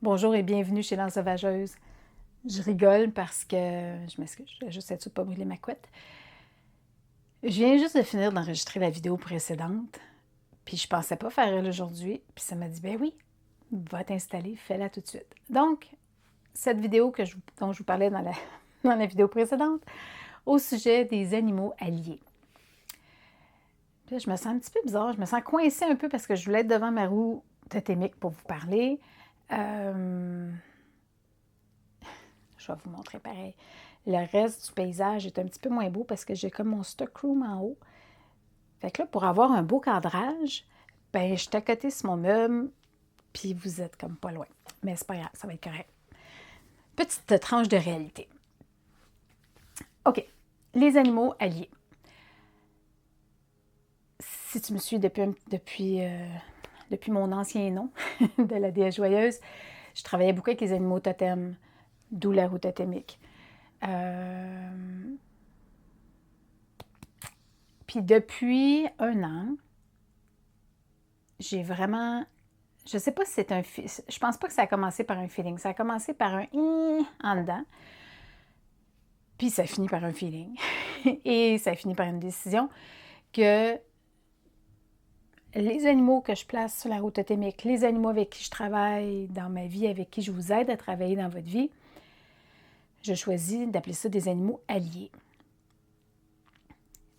Bonjour et bienvenue chez l'Ensauvageuse. Je rigole parce que je m'excuse, je vais juste être sûre de ne pas brûler ma couette. Je viens juste de finir d'enregistrer la vidéo précédente, puis je pensais pas faire elle aujourd'hui, puis ça m'a dit ben oui, va t'installer, fais-la tout de suite. Donc, cette vidéo dont je vous parlais dans dans la vidéo précédente, au sujet des animaux alliés. Puis là, je me sens un petit peu bizarre, je me sens coincée un peu parce que je voulais être devant ma roue totémique pour vous parler. Je vais vous montrer pareil. Le reste du paysage est un petit peu moins beau parce que j'ai comme mon stockroom en haut. Fait que là, pour avoir un beau cadrage, ben je suis à côté sur mon meuble, puis vous êtes comme pas loin. Mais c'est pas grave, ça va être correct. Petite tranche de réalité. OK. Les animaux alliés. Si tu me suis depuis mon ancien nom de la déesse joyeuse, je travaillais beaucoup avec les animaux totems, d'où la roue totémique. Puis depuis un an, j'ai vraiment... Je sais pas si c'est un... Je pense pas que ça a commencé par un feeling. Ça a commencé par un en dedans. Puis ça finit par un feeling. Et ça finit par une décision que les animaux que je place sur la route totémique, les animaux avec qui je travaille dans ma vie, avec qui je vous aide à travailler dans votre vie, je choisis d'appeler ça des animaux alliés.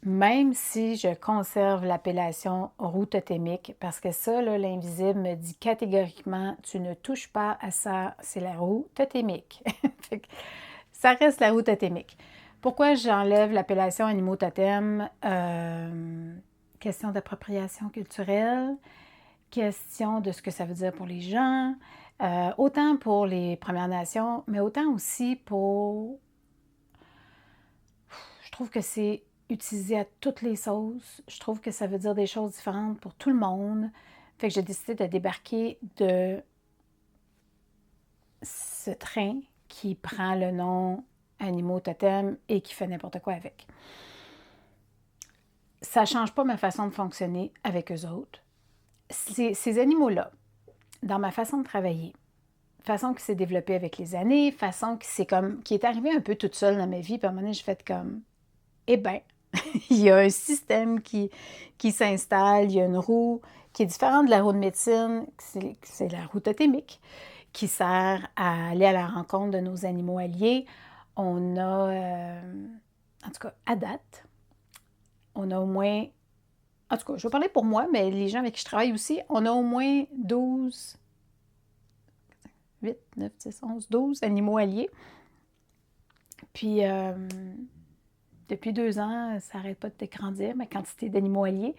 Même si je conserve l'appellation roue totémique, parce que ça, l'invisible me dit catégoriquement, tu ne touches pas à ça, c'est la roue totémique. Ça reste la roue totémique. Pourquoi j'enlève l'appellation animaux totems? Question d'appropriation culturelle, question de ce que ça veut dire pour les gens, autant pour les Premières Nations, mais autant aussi pour... Je trouve que c'est utilisé à toutes les sauces. Je trouve que ça veut dire des choses différentes pour tout le monde. Fait que j'ai décidé de débarquer de ce train qui prend le nom Animaux Totem et qui fait n'importe quoi avec. Ça ne change pas ma façon de fonctionner avec eux autres. Ces animaux-là, dans ma façon de travailler, façon qui s'est développée avec les années, façon qui est arrivée un peu toute seule dans ma vie, puis à un moment donné, je fais comme, eh bien, il y a un système qui s'installe, il y a une roue qui est différente de la roue de médecine, c'est la roue totémique, qui sert à aller à la rencontre de nos animaux alliés. On a, en tout cas, à date, on a au moins, en tout cas, je vais parler pour moi, mais les gens avec qui je travaille aussi, on a au moins 12, 8, 9, 10, 11, 12 animaux alliés. Puis, depuis 2 ans, ça n'arrête pas de grandir, ma quantité d'animaux alliés.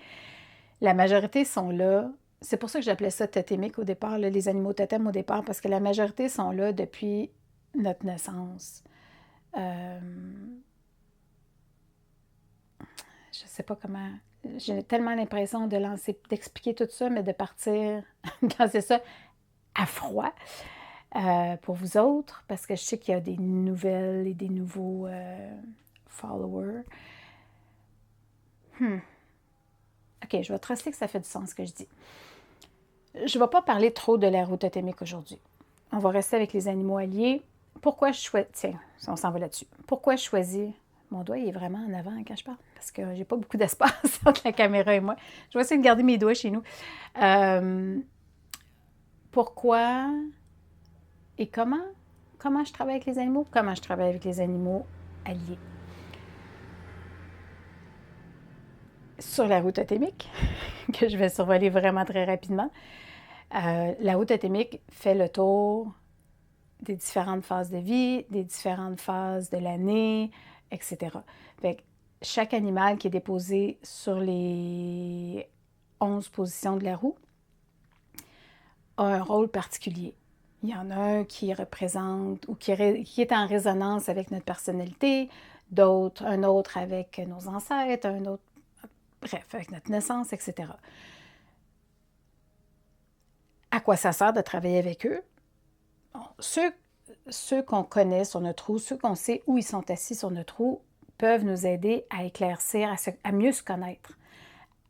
La majorité sont là. C'est pour ça que j'appelais ça totémique au départ, là, les animaux totems au départ, parce que la majorité sont là depuis notre naissance. Je ne sais pas comment... J'ai tellement l'impression d'expliquer tout ça, mais de partir lancer ça à froid pour vous autres, parce que je sais qu'il y a des nouvelles et des nouveaux followers. OK, je vais tracer que ça fait du sens ce que je dis. Je ne vais pas parler trop de la roue totémique aujourd'hui. On va rester avec les animaux alliés. Pourquoi je choisis... Tiens, on s'en va là-dessus. Pourquoi je choisis... Mon doigt il est vraiment en avant quand je parle, parce que j'ai pas beaucoup d'espace entre la caméra et moi. Je vais essayer de garder mes doigts chez nous. Pourquoi et comment je travaille avec les animaux? Comment je travaille avec les animaux alliés? Sur la roue totémique, que je vais survoler vraiment très rapidement, la roue totémique fait le tour des différentes phases de vie, des différentes phases de l'année, etc. Fait que chaque animal qui est déposé sur les 11 positions de la roue a un rôle particulier. Il y en a un qui représente ou qui est en résonance avec notre personnalité, un autre avec nos ancêtres, un autre, bref, avec notre naissance, etc. À quoi ça sert de travailler avec eux? Bon, ceux qu'on connaît sur notre roue, ceux qu'on sait où ils sont assis sur notre roue, peuvent nous aider à éclaircir, à mieux se connaître,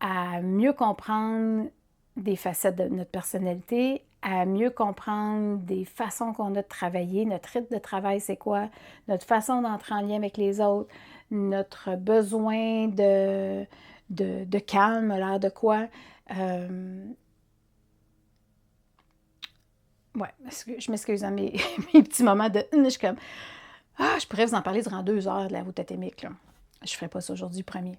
à mieux comprendre des facettes de notre personnalité, à mieux comprendre des façons qu'on a de travailler, notre rythme de travail, c'est quoi, notre façon d'entrer en lien avec les autres, notre besoin de calme, l'air de quoi. Ouais, je m'excuse, hein, mes petits moments de... Je suis comme... Ah, je pourrais vous en parler durant 2 heures de la route totémique, là. Je ne ferai pas ça aujourd'hui, premier.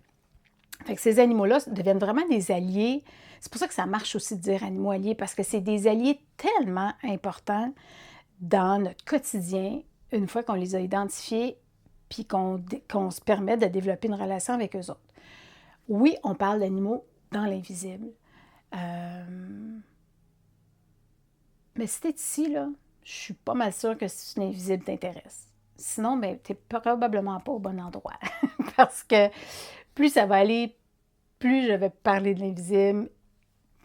Fait que ces animaux-là deviennent vraiment des alliés. C'est pour ça que ça marche aussi de dire animaux alliés, parce que c'est des alliés tellement importants dans notre quotidien, une fois qu'on les a identifiés, puis qu'on se permet de développer une relation avec eux autres. Oui, on parle d'animaux dans l'invisible. Mais si tu es ici, là, je suis pas mal sûre que si l'invisible t'intéresse. Sinon, ben, tu n'es probablement pas au bon endroit. Parce que plus ça va aller, plus je vais parler de l'invisible,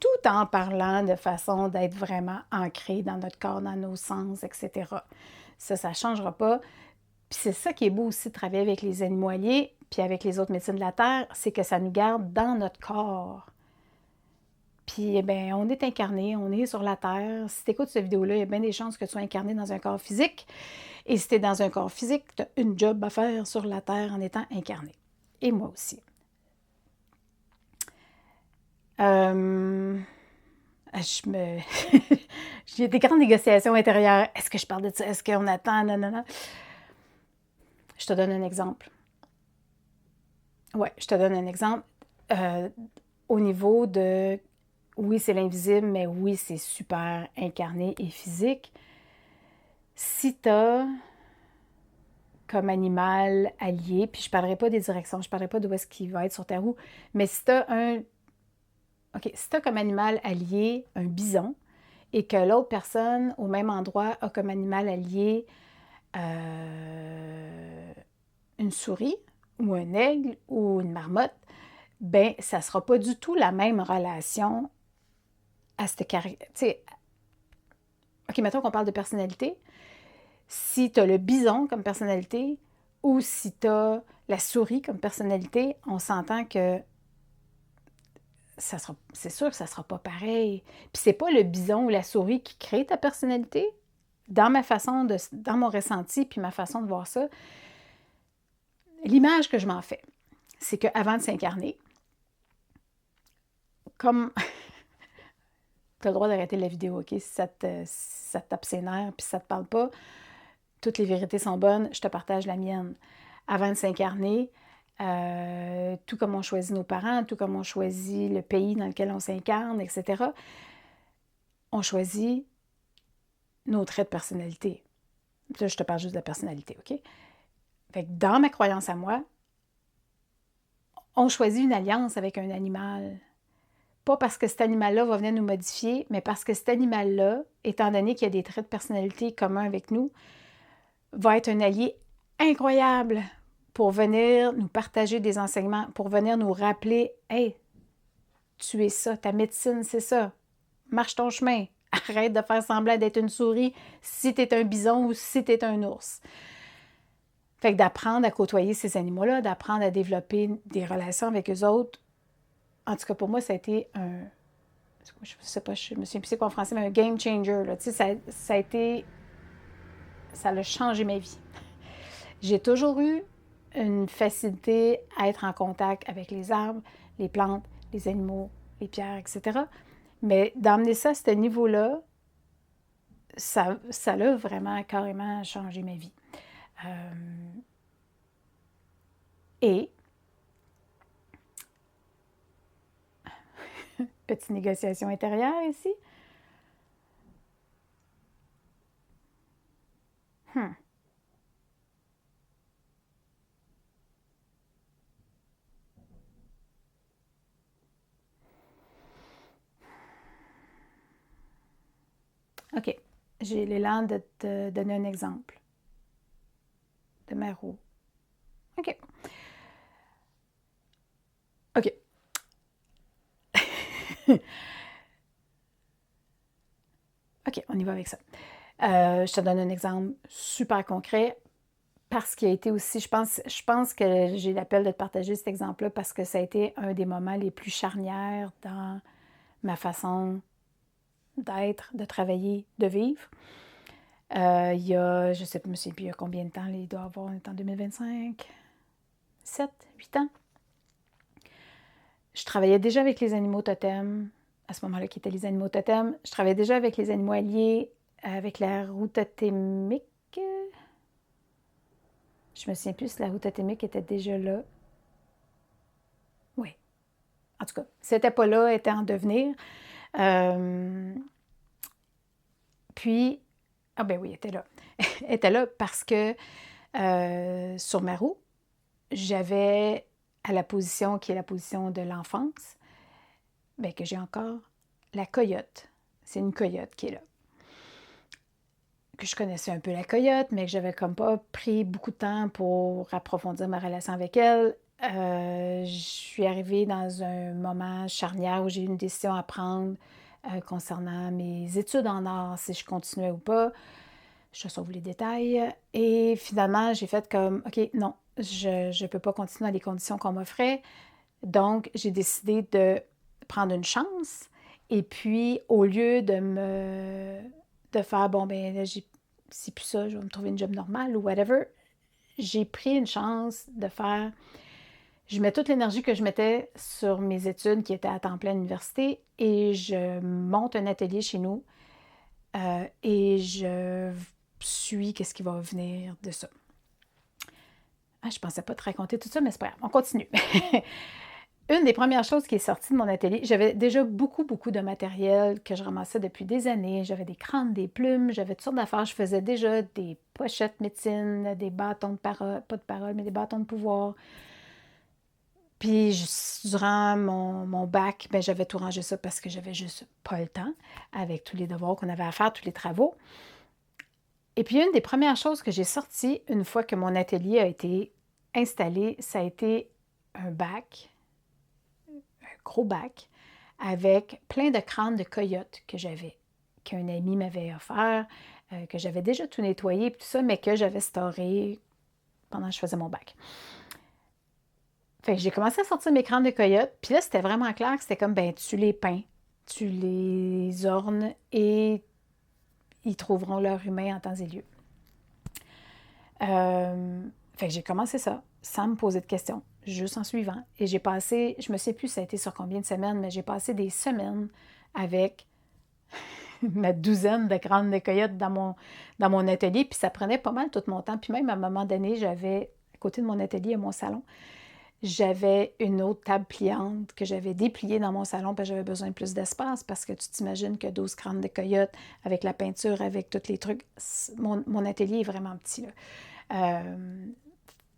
tout en parlant de façon d'être vraiment ancré dans notre corps, dans nos sens, etc. Ça ne changera pas. Puis c'est ça qui est beau aussi de travailler avec les animaux alliés, puis avec les autres médecines de la Terre, c'est que ça nous garde dans notre corps. Puis, eh bien, on est incarné, on est sur la Terre. Si tu écoutes cette vidéo-là, il y a bien des chances que tu sois incarné dans un corps physique. Et si tu es dans un corps physique, tu as une job à faire sur la Terre en étant incarné. Et moi aussi. J'ai des grandes négociations intérieures. Est-ce que je parle de ça? Est-ce qu'on attend? Non, non, non. Je te donne un exemple. Ouais, je te donne un exemple. Au niveau de... Oui, c'est l'invisible, mais oui, c'est super incarné et physique. Si tu as comme animal allié, puis je ne parlerai pas des directions, je ne parlerai pas d'où est-ce qu'il va être sur ta roue, mais si tu as si tu as comme animal allié un bison et que l'autre personne au même endroit a comme animal allié une souris ou un aigle ou une marmotte, ben ça ne sera pas du tout la même relation à cette caractère. OK, mettons qu'on parle de personnalité. Si tu as le bison comme personnalité ou si tu as la souris comme personnalité, on s'entend que c'est sûr que ça ne sera pas pareil. Puis c'est pas le bison ou la souris qui crée ta personnalité. Dans mon ressenti puis ma façon de voir ça, l'image que je m'en fais, c'est qu'avant de s'incarner, comme tu as le droit d'arrêter la vidéo, OK? Si ça te tape ses nerfs puis si ça te parle pas, toutes les vérités sont bonnes, je te partage la mienne. Avant de s'incarner, tout comme on choisit nos parents, tout comme on choisit le pays dans lequel on s'incarne, etc., on choisit nos traits de personnalité. Là, je te parle juste de la personnalité, OK? Fait que dans ma croyance à moi, on choisit une alliance avec un animal. Pas parce que cet animal-là va venir nous modifier, mais parce que cet animal-là, étant donné qu'il y a des traits de personnalité communs avec nous, va être un allié incroyable pour venir nous partager des enseignements, pour venir nous rappeler « Hey, tu es ça, ta médecine, c'est ça. Marche ton chemin. Arrête de faire semblant d'être une souris si tu es un bison ou si tu es un ours. » Fait que d'apprendre à côtoyer ces animaux-là, d'apprendre à développer des relations avec eux autres, en tout cas pour moi, ça a été un... Je sais pas, je me souviens plus c'est quoi en français, mais un game changer. Là. Tu sais, ça a été... Ça a changé ma vie. J'ai toujours eu une facilité à être en contact avec les arbres, les plantes, les animaux, les pierres, etc. Mais d'emmener ça à ce niveau-là, ça a vraiment carrément changé ma vie. Et, petite négociation intérieure ici. OK. J'ai l'élan de te donner un exemple de ma roue. OK. OK. OK, on y va avec ça. Je te donne un exemple super concret parce qu'il a été aussi, je pense que j'ai l'appel de te partager cet exemple-là parce que ça a été un des moments les plus charnières dans ma façon d'être, de travailler, de vivre. Il y a, je sais plus il y a combien de temps, il doit avoir, on est en 2025, 7, 8 ans. Je travaillais déjà avec les animaux totems, à ce moment-là qui étaient les animaux totems. Je travaillais déjà avec les animaux alliés, avec la roue totémique. Je me souviens plus si la roue totémique était déjà là. Oui. En tout cas, c'était pas là, était en devenir. Puis, ah ben oui, elle était là. Elle était là parce que sur ma roue, j'avais à la position qui est la position de l'enfance, bien que j'ai encore la coyote. C'est une coyote qui est là. Que je connaissais un peu la coyote, mais que j'avais comme pas pris beaucoup de temps pour approfondir ma relation avec elle. Je suis arrivée dans un moment charnière où j'ai eu une décision à prendre concernant mes études en art, si je continuais ou pas. Je te sauve les détails. Et finalement, j'ai fait comme, OK, non, je ne peux pas continuer dans les conditions qu'on m'offrait. Donc, j'ai décidé de prendre une chance. Et puis, au lieu de faire, bon, ben là, c'est plus ça, je vais me trouver une job normale ou whatever, j'ai pris une chance de faire. Je mets toute l'énergie que je mettais sur mes études qui étaient à temps plein à l'université et je monte un atelier chez nous et je suis qu'est-ce qui va venir de ça. Ah, je pensais pas te raconter tout ça, mais c'est pas grave, on continue. Une des premières choses qui est sortie de mon atelier, j'avais déjà beaucoup, beaucoup de matériel que je ramassais depuis des années. J'avais des crânes, des plumes, j'avais toutes sortes d'affaires. Je faisais déjà des pochettes médecine, des bâtons de parole, pas de parole, mais des bâtons de pouvoir. Puis durant mon bac, ben, j'avais tout rangé ça parce que j'avais juste pas le temps avec tous les devoirs qu'on avait à faire, tous les travaux. Et puis une des premières choses que j'ai sorties une fois que mon atelier a été installé, ça a été un bac, gros bac, avec plein de crânes de coyotes que j'avais, qu'un ami m'avait offert, que j'avais déjà tout nettoyé et tout ça, mais que j'avais storé pendant que je faisais mon bac. Fait que j'ai commencé à sortir mes crânes de coyotes, puis là, c'était vraiment clair que c'était comme, ben, tu les peins, tu les ornes et ils trouveront leur humain en temps et lieu. Fait que j'ai commencé ça, sans me poser de questions, juste en suivant. Et j'ai passé, je me sais plus ça a été sur combien de semaines, mais j'ai passé des semaines avec ma douzaine de crânes de coyotes dans mon atelier, puis ça prenait pas mal tout mon temps. Puis même à un moment donné, j'avais, à côté de mon atelier, à mon salon, j'avais une autre table pliante que j'avais dépliée dans mon salon parce que j'avais besoin de plus d'espace parce que tu t'imagines que 12 crânes de coyotes avec la peinture, avec tous les trucs, mon atelier est vraiment petit, là.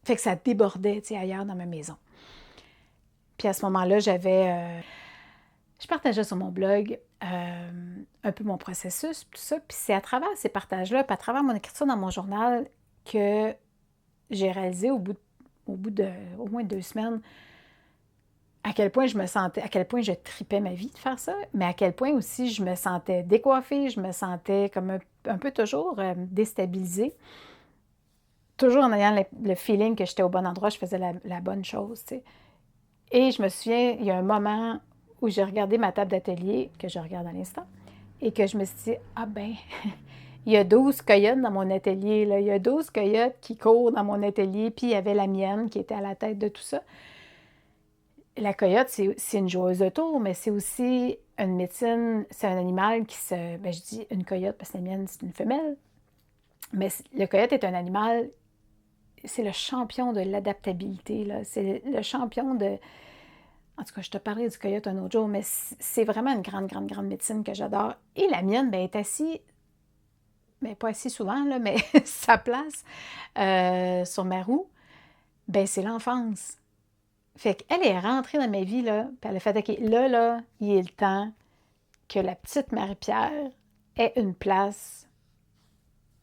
Fait que ça débordait, tu sais, ailleurs dans ma maison. Puis à ce moment-là, je partageais sur mon blog un peu mon processus, tout ça. Puis c'est à travers ces partages-là, puis à travers mon écriture dans mon journal que j'ai réalisé au bout de au moins 2 semaines à quel point je me sentais, à quel point je tripais ma vie de faire ça, mais à quel point aussi je me sentais décoiffée, je me sentais comme un peu toujours déstabilisée. Toujours en ayant le feeling que j'étais au bon endroit, je faisais la bonne chose, tu sais. Et je me souviens, il y a un moment où j'ai regardé ma table d'atelier, que je regarde à l'instant, et que je me suis dit, ah ben, il y a 12 coyotes dans mon atelier, là. Il y a 12 coyotes qui courent dans mon atelier, puis il y avait la mienne qui était à la tête de tout ça. La coyote, c'est une joueuse de tour, mais c'est aussi une médecine, c'est un animal qui se... Ben, je dis une coyote parce que la mienne, c'est une femelle, mais le coyote est un animal, c'est le champion de l'adaptabilité, là. C'est le champion de... En tout cas, je te parlais du coyote un autre jour, mais c'est vraiment une grande, grande, grande médecine que j'adore. Et la mienne, ben, est assise, mais pas assise souvent, là, mais sa place sur ma roue, ben, c'est l'enfance. Fait qu'elle est rentrée dans ma vie, là, puis elle a fait, OK, là, il est le temps que la petite Marie-Pierre ait une place,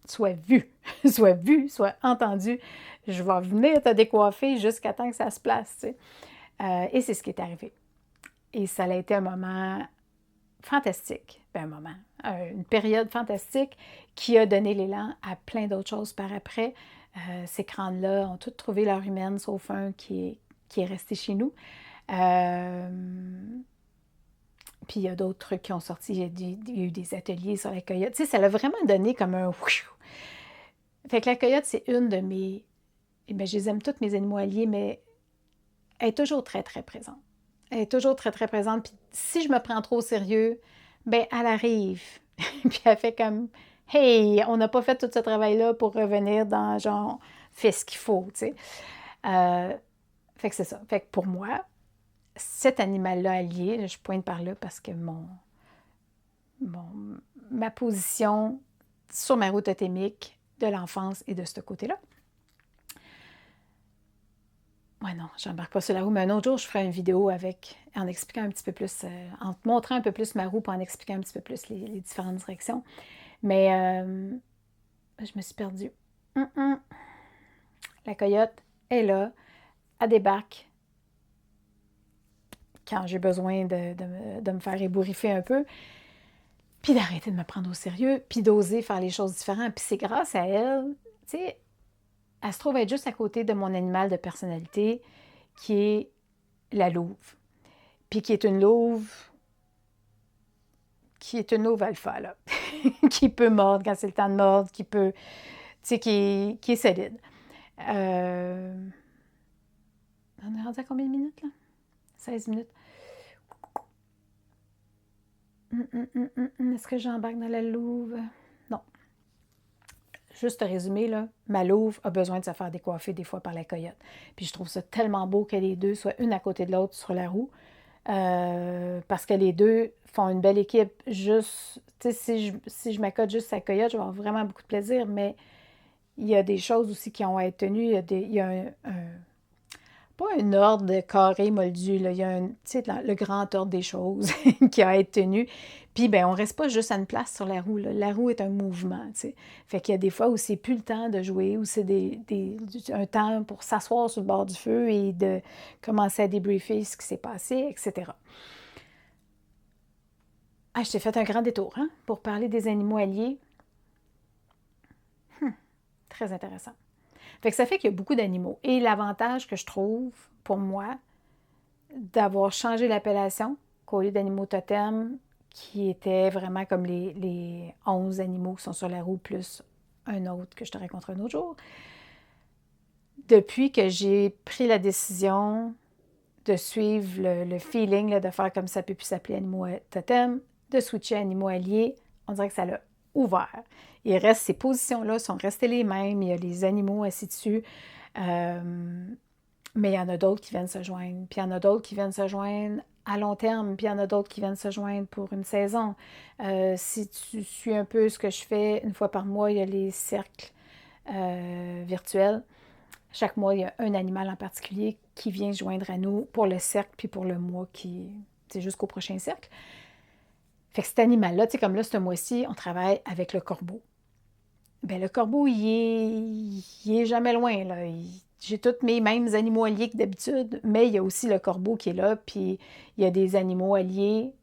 soit vue, soit vue, soit entendue. Je vais venir te décoiffer jusqu'à temps que ça se place, tu sais. Et c'est ce qui est arrivé. Et ça a été un moment fantastique. Ben, un moment, une période fantastique qui a donné l'élan à plein d'autres choses par après. Ces crânes-là ont tous trouvé leur humaine, sauf un qui est resté chez nous. Puis il y a d'autres trucs qui ont sorti. Il y a eu des ateliers sur la coyote. Tu sais, ça l'a vraiment donné comme un... Fait que la coyote, c'est une de mes... Eh bien, je les aime toutes, mes animaux alliés, mais elle est toujours très, très présente. Elle est toujours très, très présente. Puis si je me prends trop au sérieux, ben elle arrive. Puis elle fait comme, hey, on n'a pas fait tout ce travail-là pour revenir dans genre, fais ce qu'il faut, tu sais. Fait que c'est ça. Fait que pour moi, cet animal-là allié, je pointe par là parce que ma position sur ma route totémique de l'enfance est de ce côté-là. Ouais, non, j'embarque pas sur la roue, mais un autre jour, je ferai une vidéo en expliquant un petit peu plus, en te montrant un peu plus ma roue, puis en expliquant un petit peu plus les différentes directions. Mais je me suis perdue. La coyote est là, elle débarque quand j'ai besoin de me faire ébouriffer un peu, puis d'arrêter de me prendre au sérieux, puis d'oser faire les choses différentes. Puis c'est grâce à elle, tu sais, elle se trouve être juste à côté de mon animal de personnalité, qui est la louve. Puis qui est une louve alpha, là, qui peut mordre quand c'est le temps de mordre, qui peut, tu sais, qui est solide. On est rendu à combien de minutes, là? 16 minutes. Est-ce que j'embarque dans la louve? Non. Juste à résumer, là, ma louve a besoin de se faire décoiffer des fois par la coyote. Puis je trouve ça tellement beau que les deux soient une à côté de l'autre sur la roue. Parce que les deux font une belle équipe. Juste, tu sais, si je m'accote juste à la coyote, je vais avoir vraiment beaucoup de plaisir, mais il y a des choses aussi qui ont à être tenues. Il y a pas un ordre carré moldu, là. Il y a le grand ordre des choses qui a à être tenu. Puis, ben, on ne reste pas juste à une place sur la roue, là. La roue est un mouvement, tu sais. Fait qu'il y a des fois où c'est plus le temps de jouer, où c'est un temps pour s'asseoir sur le bord du feu et de commencer à débriefer ce qui s'est passé, etc. Ah, je t'ai fait un grand détour, hein, pour parler des animaux alliés. Très intéressant. Fait que ça fait qu'il y a beaucoup d'animaux. Et l'avantage que je trouve, pour moi, d'avoir changé l'appellation, qu'au lieu d'animaux totems, qui étaient vraiment comme les 11 animaux qui sont sur la roue, plus un autre que je te raconterai un autre jour, depuis que j'ai pris la décision de suivre le feeling, là, de faire comme ça peut plus s'appeler animaux totems, de switcher animaux alliés, on dirait que ça l'a ouvert. Il reste, ces positions-là sont restées les mêmes, il y a les animaux assis dessus, mais il y en a d'autres qui viennent se joindre, puis il y en a d'autres qui viennent se joindre à long terme, puis il y en a d'autres qui viennent se joindre pour une saison. Si tu suis un peu ce que je fais, une fois par mois, il y a les cercles virtuels. Chaque mois, il y a un animal en particulier qui vient se joindre à nous pour le cercle, puis pour le mois c'est jusqu'au prochain cercle. Fait que cet animal-là, tu sais, comme là, ce mois-ci, on travaille avec le corbeau. Bien, le corbeau, il est jamais loin, là. J'ai tous mes mêmes animaux alliés que d'habitude, mais il y a aussi le corbeau qui est là, puis il y a des animaux alliés.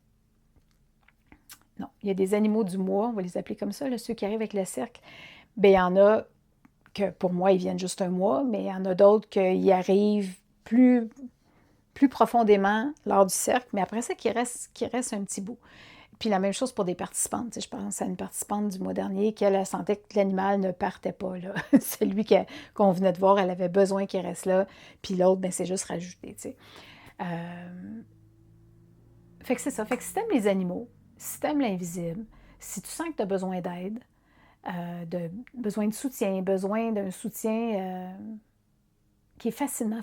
Non, il y a des animaux du mois, on va les appeler comme ça, là, ceux qui arrivent avec le cercle. Bien, il y en a que pour moi, ils viennent juste un mois, mais il y en a d'autres qui arrivent plus profondément lors du cercle, mais après ça, qui reste un petit bout. Puis la même chose pour des participantes. Je pense à une participante du mois dernier qui, elle sentait que l'animal ne partait pas, là. Celui qu'on venait de voir, elle avait besoin qu'il reste là. Puis l'autre, ben, c'est juste rajouté, tu sais. Fait que c'est ça. Fait que si t'aimes les animaux, si t'aimes l'invisible, si tu sens que tu as besoin d'aide, besoin de soutien, besoin d'un soutien qui est facilement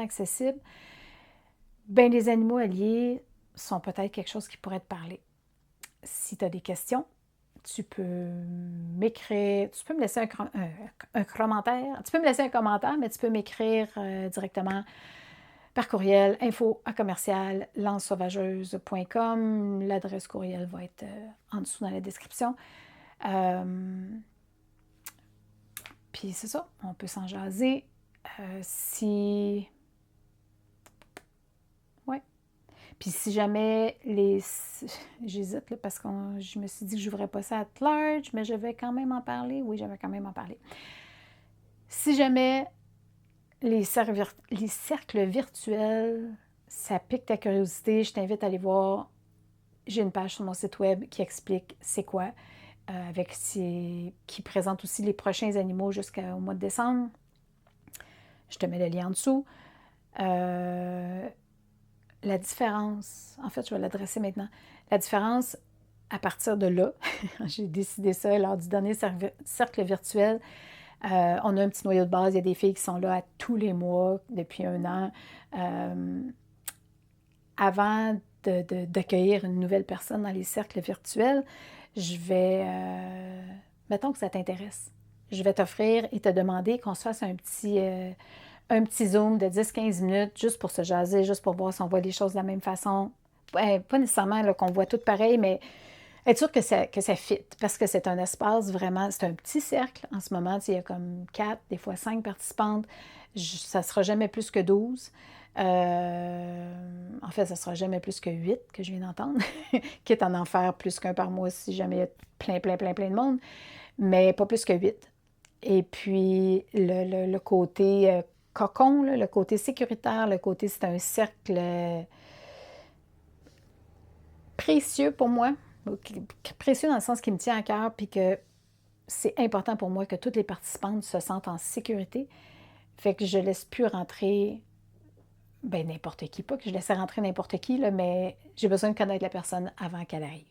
accessible, ben les animaux alliés sont peut-être quelque chose qui pourrait te parler. Si tu as des questions, tu peux m'écrire, tu peux me laisser un commentaire. Tu peux me laisser un commentaire, mais tu peux m'écrire directement par courriel, info@lanceSauvageuse.com. L'adresse courriel va être en dessous dans la description. Puis c'est ça, on peut s'en jaser. Ouais. Puis si jamais j'hésite là, parce que je me suis dit que je n'ouvrais pas ça à large, mais je vais quand même en parler. Oui, je vais quand même en parler. Si jamais les cercles virtuels, ça pique ta curiosité, je t'invite à aller voir j'ai une page sur mon site web qui explique c'est quoi, qui présente aussi les prochains animaux jusqu'au mois de décembre. Je te mets le lien en dessous. La différence, en fait, je vais l'adresser maintenant. La différence, à partir de là, j'ai décidé ça lors du dernier cercle virtuel. On a un petit noyau de base, il y a des filles qui sont là à tous les mois depuis 1 an. Avant d'accueillir une nouvelle personne dans les cercles virtuels, je vais, mettons que ça t'intéresse, je vais t'offrir et te demander qu'on se fasse un petit Zoom de 10-15 minutes juste pour se jaser, juste pour voir si on voit les choses de la même façon. Pas nécessairement qu'on voit tout pareil, mais être sûr que ça fit, parce que c'est un espace vraiment, c'est un petit cercle en ce moment. Il y a comme 4, des fois 5 participantes. Ça ne sera jamais plus que 12. En fait, ça ne sera jamais plus que 8 que je viens d'entendre, quitte à en faire plus qu'un par mois si jamais il y a plein de monde, mais pas plus que 8. Et puis, le côté cocon, là, le côté sécuritaire, le côté c'est un cercle précieux pour moi, précieux dans le sens qui me tient à cœur, puis que c'est important pour moi que toutes les participantes se sentent en sécurité. Fait que je laisse plus rentrer n'importe qui. Pas que je laisse rentrer n'importe qui, là, mais j'ai besoin de connaître la personne avant qu'elle arrive.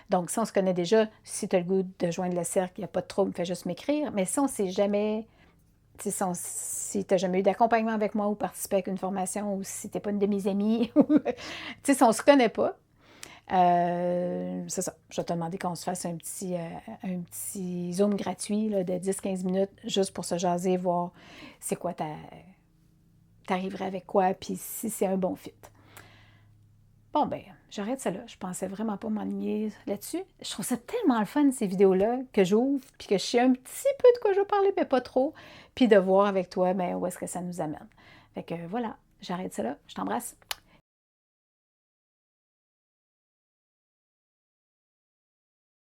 Donc, si on se connaît déjà, si tu as le goût de joindre le cercle, il n'y a pas de trouble, fais juste m'écrire. Mais si on ne s'est jamais, si tu n'as jamais eu d'accompagnement avec moi ou participé avec une formation, ou si tu n'es pas une de mes amies, si on ne se connaît pas, c'est ça. Je vais te demander qu'on se fasse un petit Zoom gratuit là, de 10-15 minutes juste pour se jaser, voir c'est quoi t'arriverais avec quoi, puis si c'est un bon fit. Bon, ben, j'arrête ça là. Je pensais vraiment pas m'enligner là-dessus. Je trouve ça tellement le fun, ces vidéos-là, que j'ouvre, puis que je sais un petit peu de quoi je vais parler, mais pas trop, puis de voir avec toi, ben, où est-ce que ça nous amène. Fait que voilà, j'arrête ça là. Je t'embrasse.